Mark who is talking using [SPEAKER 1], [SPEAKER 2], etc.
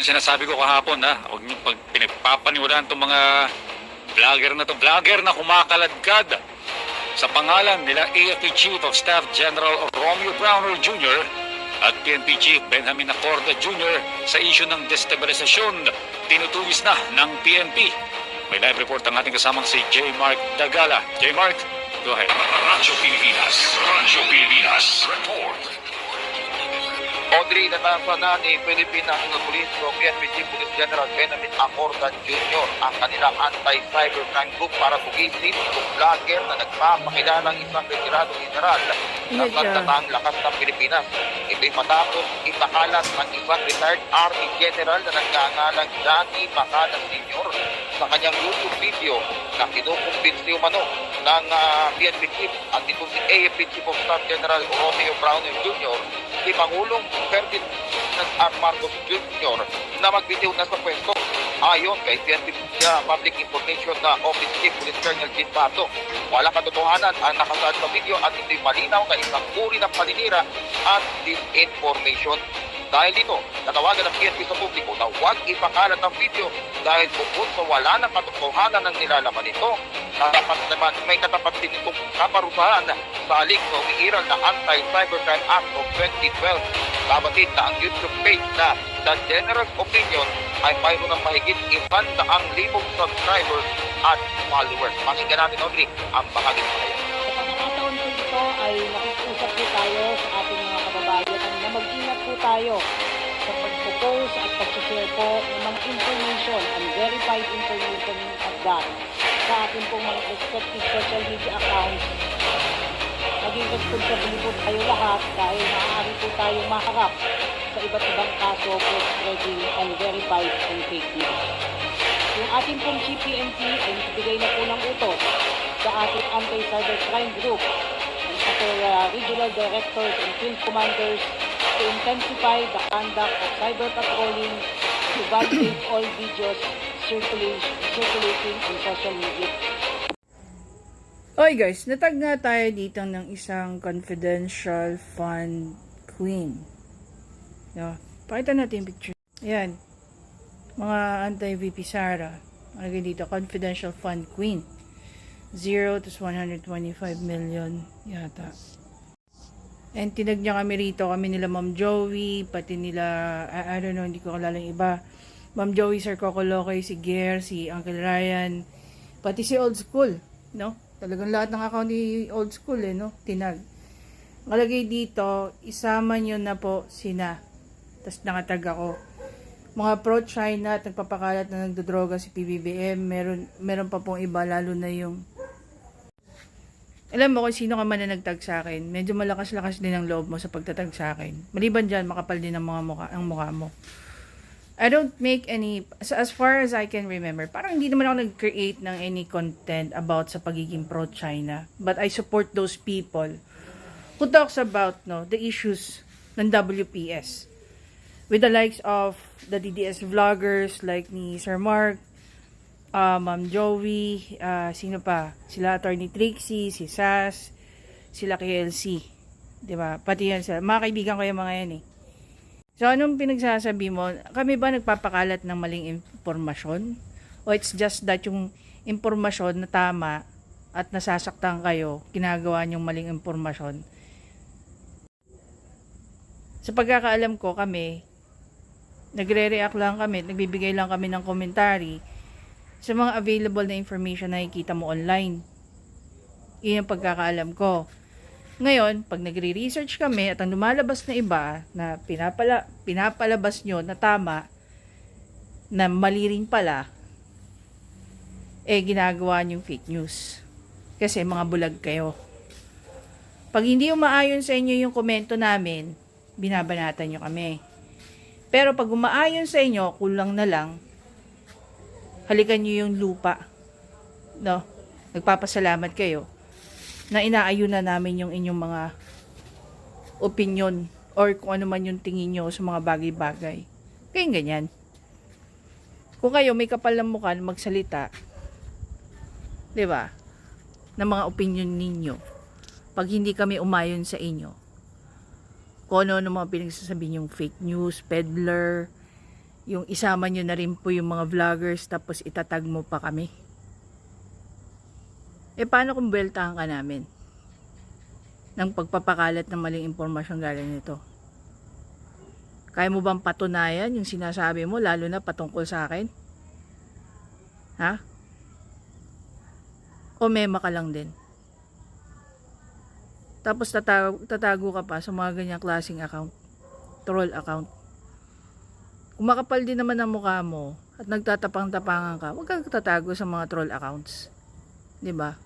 [SPEAKER 1] Yung sinasabi ko kahapon, huwag niyo pag pinagpapaniwalaan itong mga vlogger na kumakaladkad sa pangalan nila AFP Chief of Staff General Romeo Browner Jr. at PNP Chief Benjamin Acorda Jr. sa isyu ng destabilisasyon tinutuwis na ng PNP. May live report ang ating kasamang si J. Mark Dagala. J. Mark, go ahead.
[SPEAKER 2] Radyo Pilipinas, report.
[SPEAKER 3] Audrey, natasa na ni Philippine National Police o PNP Chief Police General Benjamin Acorda Jr. ang kanilang anti-cybercrime group para tugisin itong vlogger na nagpapakilalang isang retiradong general ng Pagtatang Lakas ng Pilipinas. Ito'y matapos ipakalat ng isang retired Army General na nagngangalang Johnny Macanas Sr. sa kanyang YouTube video na kinukumbinsi umano ng PNP Chief at ito si AFP Chief of Staff General Romeo Browner Jr. si Pangulong Ferdinand R. Marcos Jr. na magbitiw na sa pwesto. Ayon kay PNP Public Information na Office Chief Police Colonel Jim Bato, walang katotohanan ang nakasaad sa video at ito'y malinaw na isang uri ng paninira at disinformation. Dahil dito, natawagan ng PNP sa publiko na huwag ipakalat ng video dahil bukod sa wala ng katotohanan ng nilalaman nito, dapat naman may katapat din itong kaparusahan sa alik na umiiral na Anti-Cybercrime Act of 2012. Kabatid na ang YouTube page na The General Opinion ay mayroon ng mahigit 100,000 subscribers at followers. Pakinggan natin, Audrey, ang bahagi ng mga yan.
[SPEAKER 4] Sa pagkakataon po ito ay nakikusap po tayo sa ating mga kababayan na mag-ingat po tayo sa pag-post at pag-share po ng mga information and verified information at that sa ating pong mga respective social media accounts. Maging responsible po tayo lahat dahil maaari po tayo maharap sa iba't ibang kaso po spreading and verified and fake news. Yung ating pong GPNP ay nagbigay na po ng utos sa ating anti-cybercrime group and sa regional directors and field commanders to intensify the conduct of cyber patrolling to validate all videos circulating on social media.
[SPEAKER 5] Okay guys, natag nga tayo dito ng isang confidential fund queen. No, pakita natin yung picture. Ayan. Mga anti-VP Sara. Malagay dito, confidential fund queen. 0 to 125 million yata. And tinag niya kami rito. Kami nila Ma'am Joey, pati nila, I don't know, hindi ko kalala yung iba. Ma'am Joey, Sir Coco Locoy, si Ger, si Uncle Ryan, pati si Old School, no? Talagang lahat ng account ni Old School, no? Tinag. Malagay dito, isama nyo na po sina. Tapos nakatag ako. Mga pro-China at nagpapakalat na nagdodroga si PBBM. Meron pa pong iba, lalo na yung... Alam mo kung sino ka man na nagtag sa akin, medyo malakas-lakas din ang loob mo sa pagtatag sa akin. Maliban dyan, makapal din ang mukha mo. I don't make any, as far as I can remember, parang hindi naman ako nag-create ng any content about sa pagiging pro-China. But I support those people who talks about the issues ng WPS. With the likes of the DDS vloggers like ni Sir Mark, Ma'am Joey, sino pa? Sila Attorney Trixie, si Sas, sila KLC. Diba? Pati yan sila. Mga kaibigan ko yung mga yan eh. So, anong pinagsasabi mo? Kami ba nagpapakalat ng maling impormasyon? O it's just that yung impormasyon na tama at nasasaktan kayo, ginagawa niyong maling impormasyon? Sa pagkakaalam ko kami, nagre-react lang kami, nagbibigay lang kami ng commentary sa mga available na information na nakikita mo online. Iyon ang pagkakaalam ko. Ngayon, pag nagre-research kami at ang lumalabas na iba na pinapalabas nyo na tama, na mali rin pala, ginagawa nyong fake news. Kasi mga bulag kayo. Pag hindi umaayon sa inyo yung komento namin, binabanatan nyo kami. Pero pag umaayon sa inyo, kulang na lang, halikan nyo yung lupa. No? Nagpapasalamat kayo na inaayunan namin yung inyong mga opinion or kung ano man yung tingin nyo sa mga bagay-bagay. Kaya ganyan. Kung kayo may kapal ng mukha na magsalita, di ba, ng mga opinion ninyo, pag hindi kami umayon sa inyo, kung ano mga pinagsasabi yung fake news, peddler, yung isama nyo na rin po yung mga vloggers tapos itatag mo pa kami. Paano kung beltahan ka namin ng pagpapakalat ng maling impormasyon galing nito? Kaya mo bang patunayan yung sinasabi mo, lalo na patungkol sa akin? Ha? O mema ka lang din? Tapos tatago ka pa sa mga ganyang klaseng account, troll account. Kung makapal din naman ang mukha mo at nagtatapang-tapangan ka, huwag kang tatago sa mga troll accounts. 'Di ba?